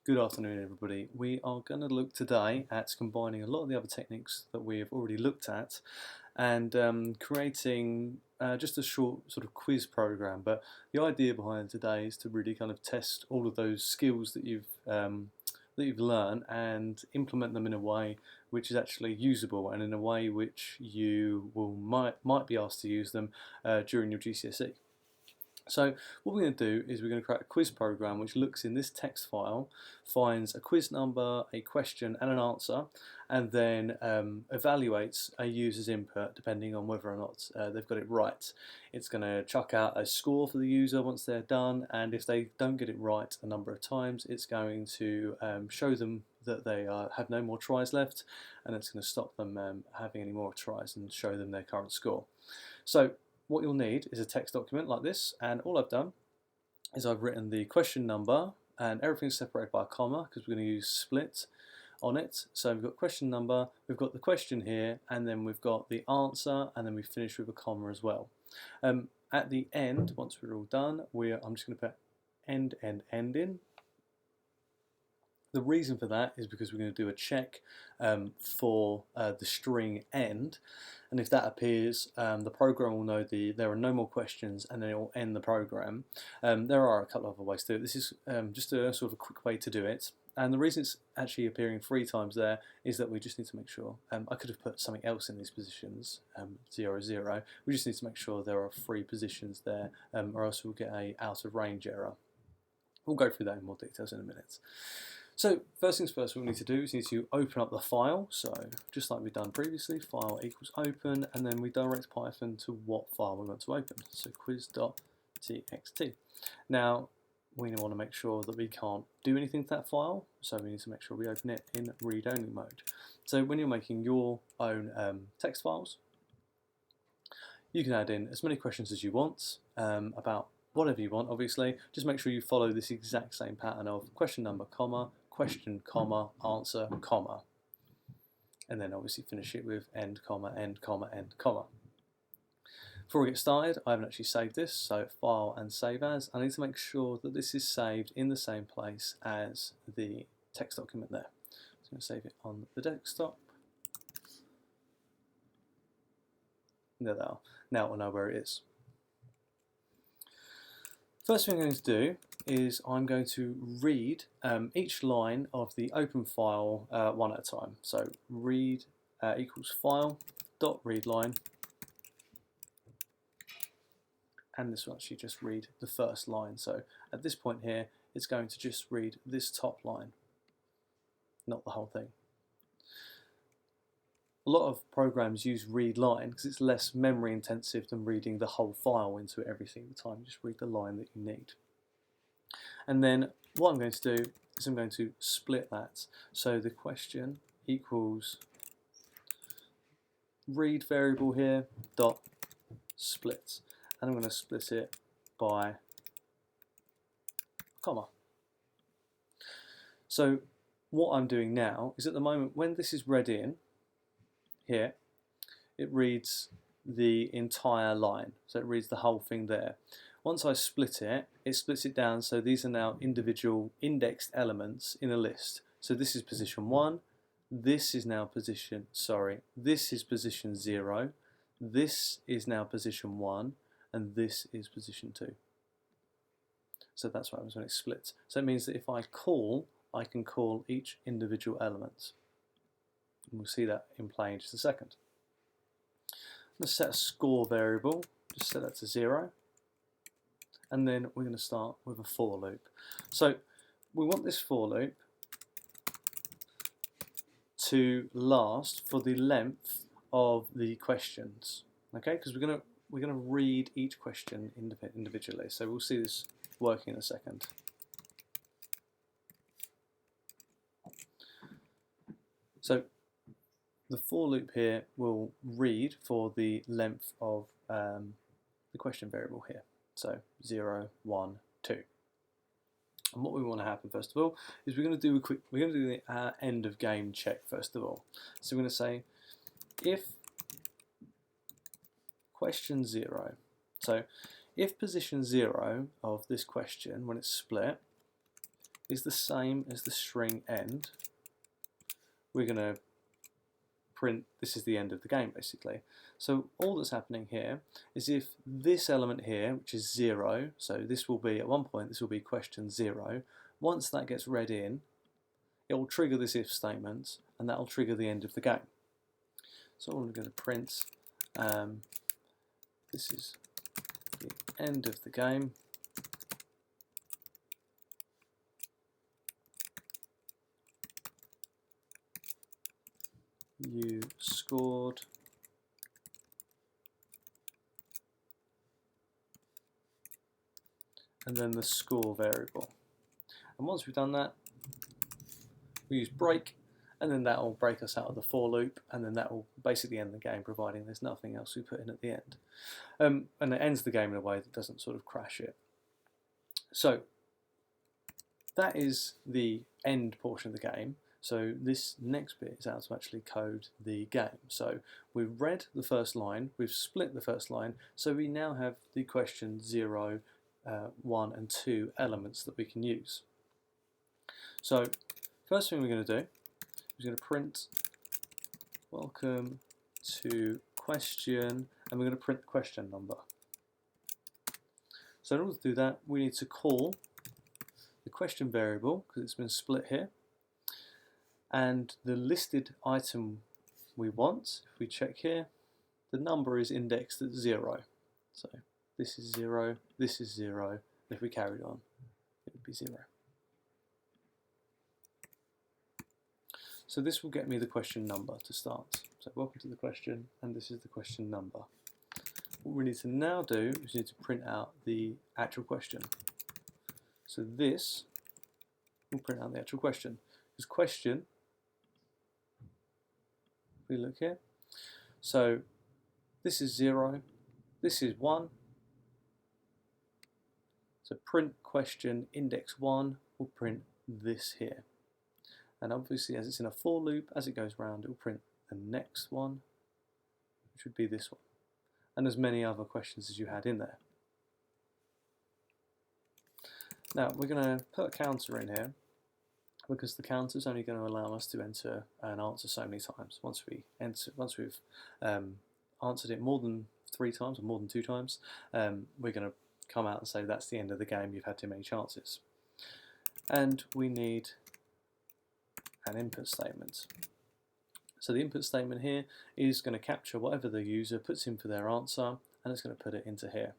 Good afternoon, everybody. We are going to look today at combining a lot of the other techniques that we have already looked at and creating just a short sort of quiz program. But the idea behind today is to really kind of test all of those skills that you've learned and implement them in a way which is actually usable and in a way which you might be asked to use them during your GCSE. So what we're going to do is we're going to create a quiz program which looks in this text file, finds a quiz number, a question and an answer, and then evaluates a user's input depending on whether or not they've got it right. It's going to chuck out a score for the user once they're done, and if they don't get it right a number of times, it's going to show them that they have no more tries left, and it's going to stop them having any more tries and show them their current score. So what you'll need is a text document like this, and all I've done is I've written the question number, and everything's separated by a comma because we're going to use split on it. So we've got question number, we've got the question here, and then we've got the answer, and then we finish with a comma as well. At the end, once we're all done, I'm just going to put end in. The reason for that is because we're going to do a check for the string end, and if that appears, the program will know there are no more questions, and then it will end the program. There are a couple of other ways to do it. This is just a sort of a quick way to do it, and the reason it's actually appearing 3 times there is that we just need to make sure. I could have put something else in these positions, 0, 0. We just need to make sure there are 3 positions there, or else we'll get a out of range error. We'll go through that in more details in a minute. So first things first, what we need to do is need to open up the file. So just like we've done previously, file equals open, and then we direct Python to what file we want to open. So quiz.txt. Now we want to make sure that we can't do anything to that file, so we need to make sure we open it in read-only mode. So when you're making your own text files, you can add in as many questions as you want about whatever you want, obviously. Just make sure you follow this exact same pattern of question number, comma, question, comma, answer, comma. And then obviously finish it with end, comma, end, comma, end, comma. Before we get started, I haven't actually saved this, so file and save as. I need to make sure that this is saved in the same place as the text document there. So I'm going to save it on the desktop. There they are. Now we'll know where it is. First thing I'm going to do is I'm going to read each line of the open file one at a time. So read equals file dot read line, and this will actually just read the first line. So at this point here, it's going to just read this top line, not the whole thing. A lot of programs use read line because it's less memory intensive than reading the whole file into it every single time. Just read the line that you need. And then what I'm going to do is I'm going to split that. So the question equals read variable here dot split. And I'm going to split it by a comma. So what I'm doing now is at the moment when this is read in, here, it reads the entire line, so it reads the whole thing there. Once I split it, it splits it down, so these are now individual indexed elements in a list. So this is position 1, this is now position, this is position 0, this is now position 1, and this is position 2. So that's what happens when it splits. So it means that if I can call each individual element. And we'll see that in play in just a second. I'm going to set a score variable, just set that to 0, and then we're going to start with a for loop. So we want this for loop to last for the length of the questions, okay? Because we're going to read each question individually. So we'll see this working in a second. So the for loop here will read for the length of the question variable here. So 0, 1, 2. And what we want to happen first of all is we're going to do the end of game check first of all. So we're going to say if question 0. So if position 0 of this question when it's split is the same as the string end, we're going to print this is the end of the game basically. So all that's happening here is if this element here, which is 0, so this will be at one point, this will be question 0, once that gets read in, it will trigger this if statement and that will trigger the end of the game. So I'm going to print this is the end of the game. You scored. And then the score variable. And once we've done that, we use break, and then that will break us out of the for loop, and then that will basically end the game, providing there's nothing else we put in at the end. And it ends the game in a way that doesn't sort of crash it. So that is the end portion of the game. So this next bit is how to actually code the game. So we've read the first line, we've split the first line, so we now have the question 0, 1 and 2 elements that we can use. So first thing we're going to do is going to print welcome to question, and we're going to print the question number. So in order to do that, we need to call the question variable, because it's been split here, and the listed item we want, if we check here, the number is indexed at 0. So this is 0, this is 0, and if we carried on, it would be 0. So this will get me the question number to start. So welcome to the question, and this is the question number. What we need to now do is we need to print out the actual question. So this will print out the actual question. Because question, if we look here, so this is 0, this is 1. So print question index 1 will print this here. And obviously, as it's in a for loop, as it goes round, it will print the next one, which would be this one. And as many other questions as you had in there. Now, we're going to put a counter in here, because the counter is only going to allow us to enter an answer so many times. Once we've answered it more than 3 times or more than 2 times, we're going to come out and say that's the end of the game, you've had too many chances. And we need an input statement. So the input statement here is going to capture whatever the user puts in for their answer, and it's going to put it into here.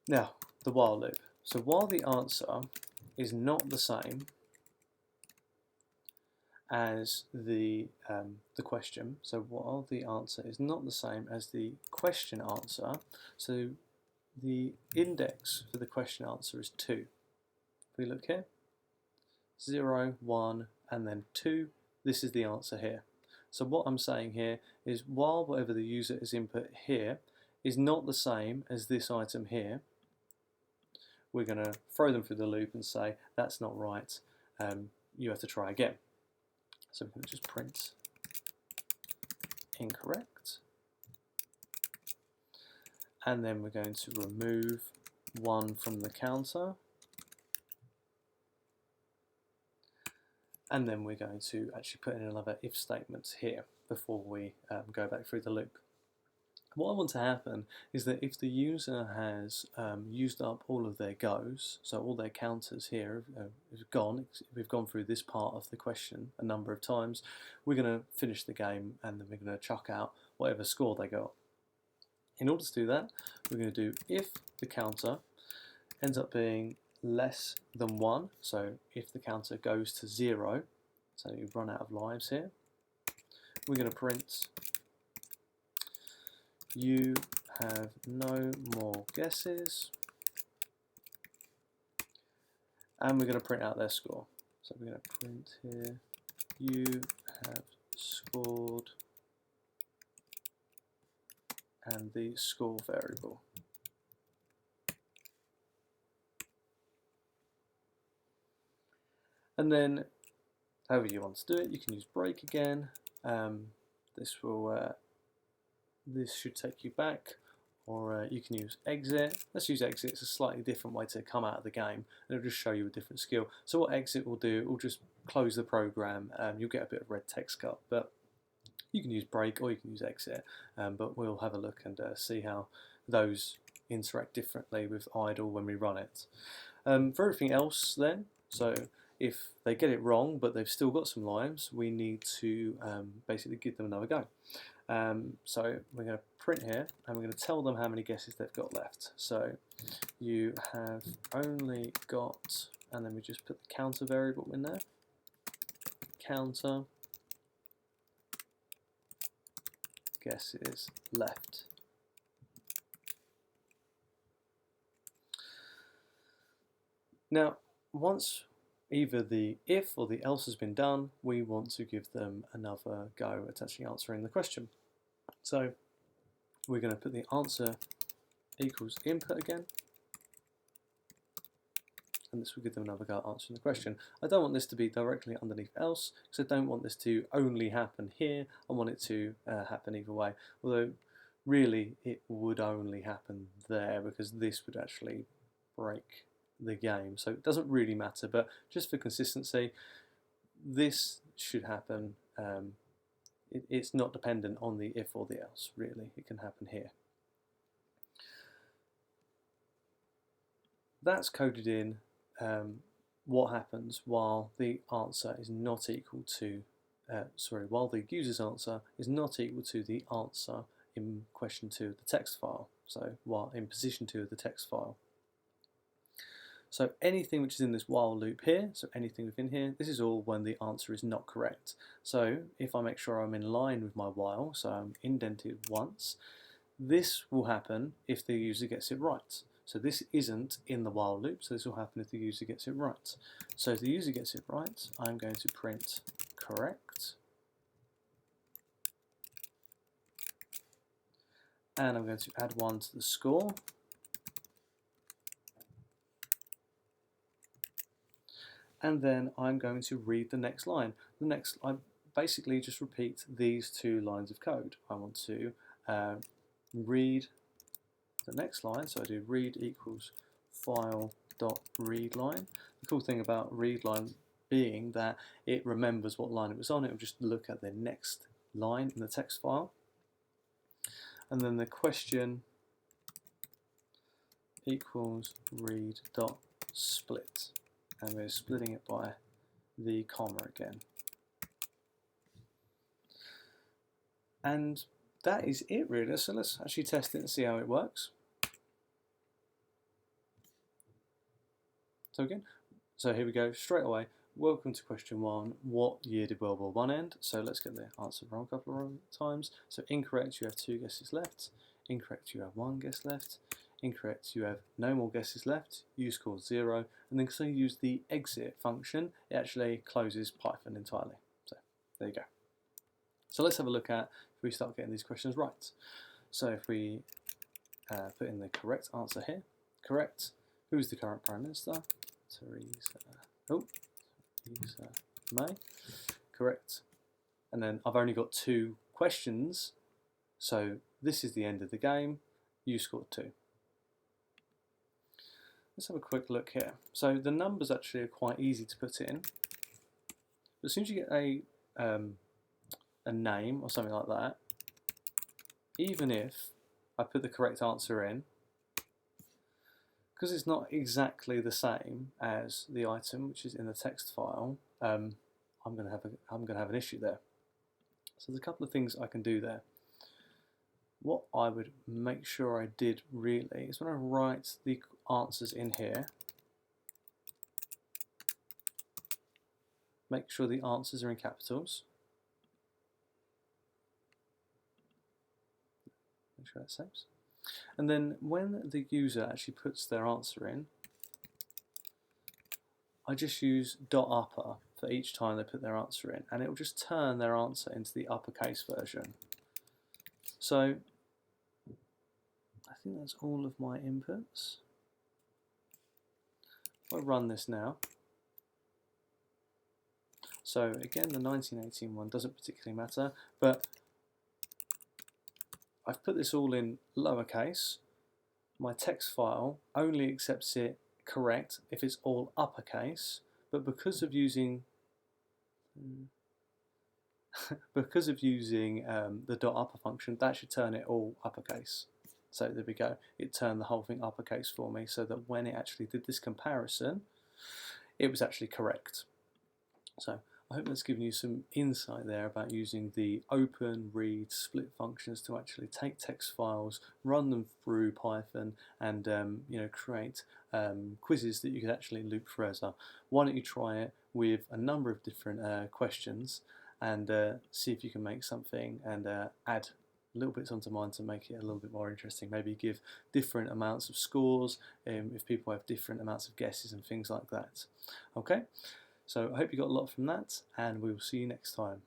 Now, the while loop. So while the answer is not the same as the question, so while the answer is not the same as the question answer, so the index for the question answer is 2. If we look here, 0, 1, and then 2, this is the answer here. So what I'm saying here is while whatever the user has input here is not the same as this item here, we're going to throw them through the loop and say that's not right, you have to try again. So we're going to just print incorrect, and then we're going to remove 1 from the counter, and then we're going to actually put in another if statement here before we go back through the loop. What I want to happen is that if the user has used up all of their goes, so all their counters here have gone, we've gone through this part of the question a number of times, we're going to finish the game and then we're going to chuck out whatever score they got. In order to do that, we're going to do if the counter ends up being less than 1, so if the counter goes to 0, so you run out of lives here, we're going to print you have no more guesses, and we're going to print out their score. So we're going to print here, you have scored, and the score variable. And then, however you want to do it, you can use break again. This should take you back, or you can use exit. Let's use exit. It's a slightly different way to come out of the game, and it'll just show you a different skill. So what exit will do, it will just close the program. You'll get a bit of red text cut, but you can use break or you can use exit. But we'll have a look and see how those interact differently with idle when we run it. For everything else then, so if they get it wrong but they've still got some lives, we need to basically give them another go. So we're going to print here and we're going to tell them how many guesses they've got left. So you have only got, and then we just put the counter variable in there, counter guesses left. Now, once either the if or the else has been done, we want to give them another go at actually answering the question. So we're going to put the answer equals input again, and this will give them another go at answering the question. I don't want this to be directly underneath else, because I don't want this to only happen here. I want it to happen either way, although really it would only happen there because this would actually break the game, so it doesn't really matter, but just for consistency this should happen. It's not dependent on the if or the else, really. It can happen here. That's coded in what happens while the answer is not equal to while the user's answer is not equal to the answer in question 2 of the text file, so while in position 2 of the text file. So anything which is in this while loop here, so anything within here, this is all when the answer is not correct. So if I make sure I'm in line with my while, so I'm indented once, this will happen if the user gets it right. So this isn't in the while loop, so this will happen if the user gets it right. So if the user gets it right, I'm going to print correct, and I'm going to add 1 to the score. And then I'm going to read the next line. I basically just repeat these 2 lines of code. I want to read the next line, so I do read equals file.readLine. The cool thing about readLine being that it remembers what line it was on. It will just look at the next line in the text file. And then the question equals read.split. And we're splitting it by the comma again. And that is it really, so let's actually test it and see how it works. So here we go, straight away. Welcome to question 1. What year did World War I end? So let's get the answer wrong a couple of times. So incorrect, you have 2 guesses left. Incorrect, you have 1 guess left. Incorrect, you have no more guesses left. U score 0, and then because I use the exit function, it actually closes Python entirely. So there you go. So let's have a look at if we start getting these questions right. So if we put in the correct answer here, correct. Who is the current Prime Minister? Theresa May. Correct. And then I've only got 2 questions, so this is the end of the game. You scored 2. Let's have a quick look here. So the numbers actually are quite easy to put in. But as soon as you get a name or something like that, even if I put the correct answer in, because it's not exactly the same as the item which is in the text file, I'm going to have an issue there. So there's a couple of things I can do there. What I would make sure I did really is when I write the answers in here, make sure the answers are in capitals. Make sure that saves. And then when the user actually puts their answer in, I just use .upper for each time they put their answer in, and it will just turn their answer into the uppercase version. So I think that's all of my inputs. If I run this now, so again the 1918 one doesn't particularly matter, but I've put this all in lowercase. My text file only accepts it correct if it's all uppercase, but because of using the dot upper function, that should turn it all uppercase. So there we go, it turned the whole thing uppercase for me, so that when it actually did this comparison, it was actually correct. So I hope that's given you some insight there about using the open, read, split functions to actually take text files, run them through Python, and create quizzes that you could actually loop forever. Why don't you try it with a number of different questions and see if you can make something and add little bits onto mine to make it a little bit more interesting. Maybe give different amounts of scores if people have different amounts of guesses and things like that. Okay, so I hope you got a lot from that, and we will see you next time.